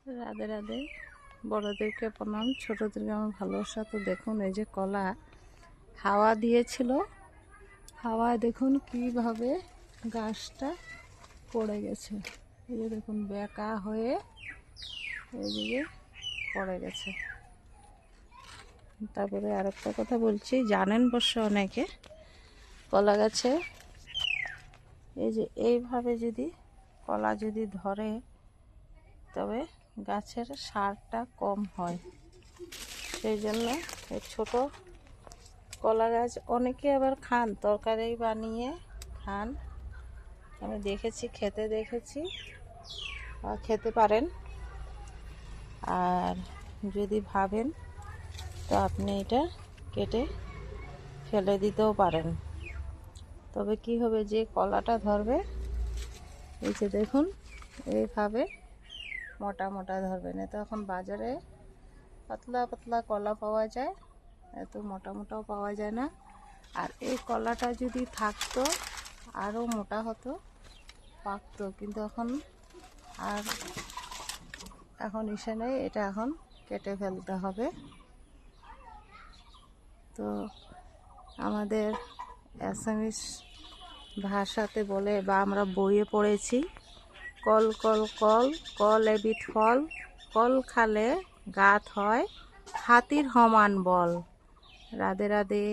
রাধে রাধে। বড়দেরকে প্রণাম, ছোটদেরকে আমার ভালোবাসা। তো দেখুন, এই যে কলা হাওয়া দিয়েছিল, হাওয়ায় দেখুন কিভাবে গাছটা পড়ে গেছে। এই যে দেখুন, বেঁকা হয়ে এইদিকে পড়ে গেছে। তারপরে আরেকটা কথা বলছি, জানেন বসে অনেকে, কলা গাছে এই যে এইভাবে যদি কলা যদি ধরে তবে গাছের সারটা কম হয়। সেই জন্য এই ছোট কলা গাছ অনেকে আবার খান, তরকারি বানিয়ে খান, আমি দেখেছি, খেতে দেখেছি, খেতে পারেন। আর যদি ভাবেন তো আপনি এটা কেটে ফেলে দিতেও পারেন। তবে কি হবে, যে কলাটা ধরবে এই যে দেখুন এইভাবে মোটা মোটা ধরবে না। তো এখন বাজারে পাতলা পাতলা কলা পাওয়া যায়, এত মোটা মোটাও পাওয়া যায় না। আর এই কলাটা যদি থাকতো আরও মোটা হতো, পাকতো, কিন্তু এখন ইসে নেই, এটা এখন কেটে ফেলতে হবে। তো আমাদের অ্যাসামিস ভাষাতে বলে, বা আমরা বইয়ে পড়েছি, কল কল কল, কল এবিট ফল, কল খালে গাত হয় হাতির সমান বল। রাধে রাধে।